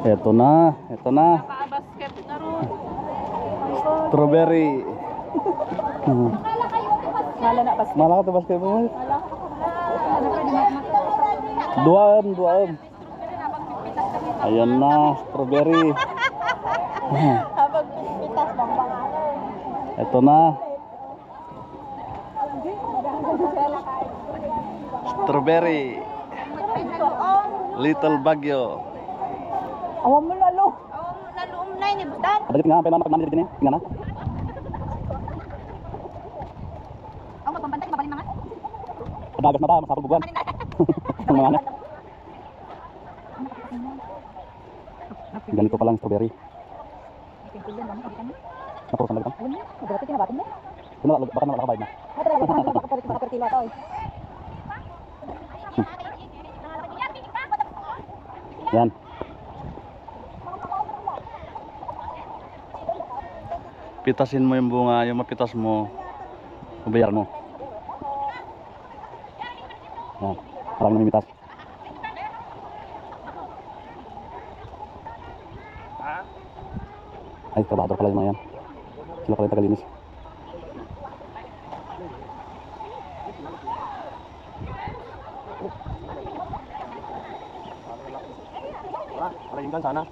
Ito na, ito na. Naka-basket na ron. Strawberry. Mala na basket. Malaki ito basketball. Duam. Ayan na, strawberry. Habang pitas bang pangalan. Ito na. Strawberry. Little Bagyo. Awam mo lalo. Awam mo lalo na ini butan. Ada tinggal sampai mana pagmana dito ni? Tinggal na. Ako magpapantay mabalin mga. Padagas na ta, masapag buwan. Ang mga anak. Ganito pa lang strawberry. Napurusan lagi kan? Berarti kinabatin mo? Baka nakakabayad na. Makapertila to eh. Yan. Pitasin mo yung bunga, yung mapitas mo, mabayar mo. Yan. Parang namimitas. Ay, trabador pala yung mga yan. Sila pala yung tagalinis. Wala yung sana.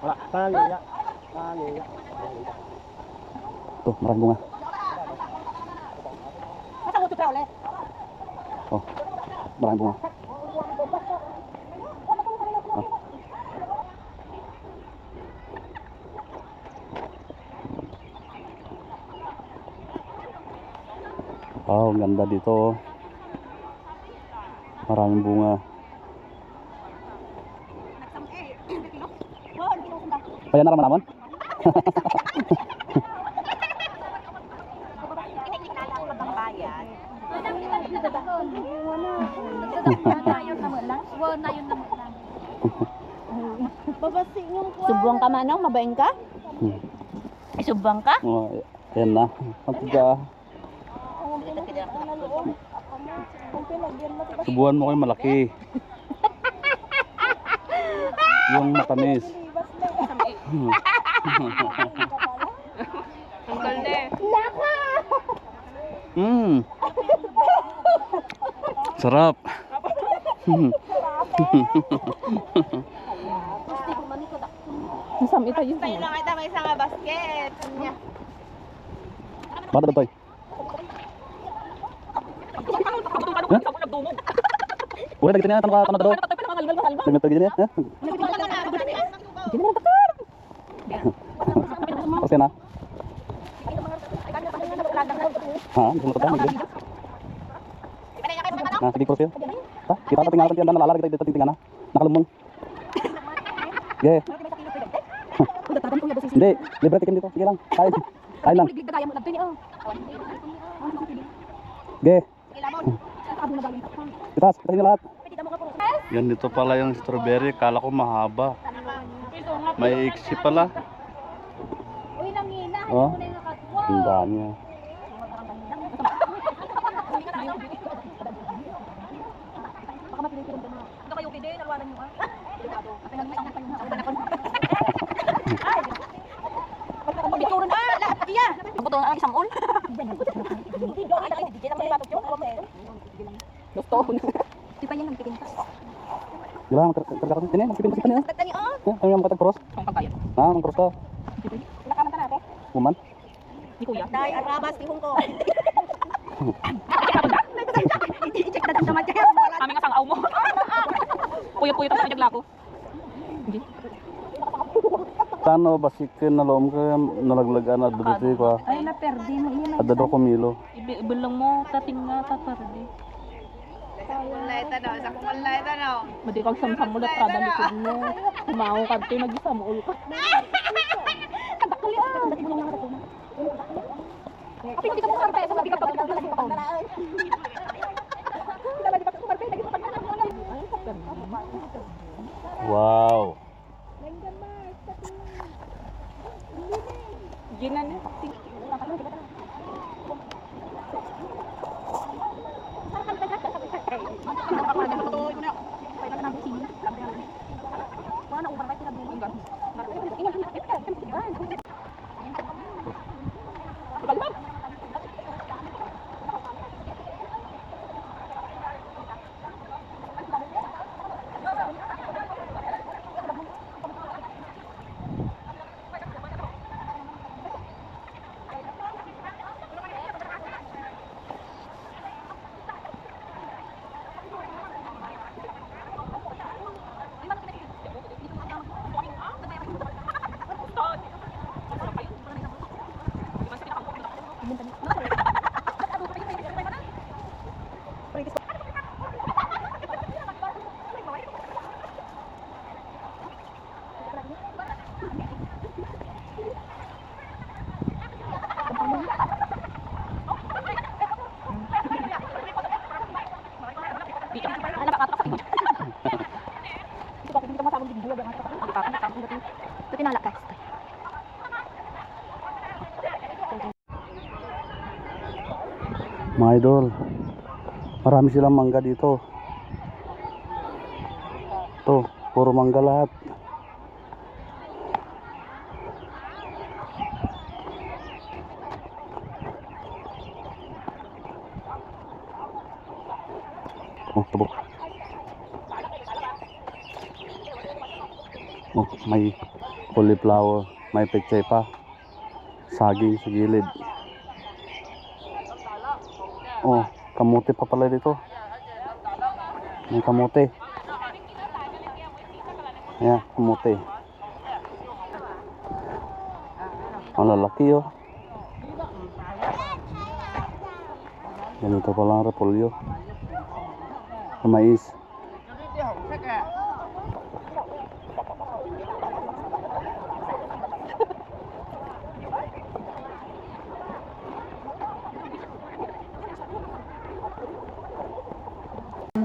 Wala. Taliya. Tuh, maraming bunga. Masa mo tutra ulit? Oh, maraming bunga. Wow, ang ganda dito. Maraming bunga. Kaya naman. Subuang ka manong, mabaing ka? Subuang ka? Oh, yan na. Pagka subuhan mo kayo malaki. Yung matamis. Ang kalde. Sarap. Nasam ito yun. Tayo lang kita may isang basket. Bata dito. Uy, lagi tanya tanong ka doon. Nagmento gini ya. Pasti na. Ha, gusto mo ta? Nah, sige kursi. Ha, kita tinggal nanti anda nalala kita tinggal na. Nakalumon. Ge. Hindi, libre tikim dito. Sige lang. Kain lang. Ge. Pitas nyo lahat. Yan, dito pala yung strawberry. Kala ko mahaba. May iksi pala. Oh, ang dami. Gila, terkakot ini masih pintas ini. Ya, kami yang kata cross. Nah, cross ka. Kuman. Ni kuya. Dai arabas ni hungko. Kami nga sang aw mo. Puyot-puyot ang pinagla ko. Tano basikin na lom ka nalaglagan at dito ko. Ay na perdi mo iyan. Ada 2 kilo. Ibelang mo tating nga ta perdi. Kulay tanaw, sa kulay tanaw. Madi kag samsam mo trada likod mo. Kumao kadto nagsamuol ka. Kadakali ah. Tapi hindi ka mo karpe sa bigat pa sa taon. Wow. Ginan na. Ito tinala guys. Mga idol, marami silang mangga dito. Ito, puro mangga lahat. Oh, tubok. Oh, may cauliflower, may pechay pa. Saging sa gilid. Oh, kamote pa pala dito. May kamote. Ayan, kamote. Ang lalaki oh. Ganito pala ang repolyo. Sa mais.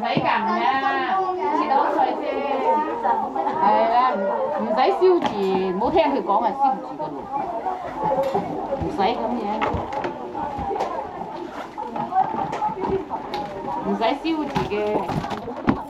Thấy cầm nha, chị đó xoay xe. Đây là,唔使燒字，唔好聽佢講係燒字嘅咯，唔使咁嘢，唔使燒字嘅。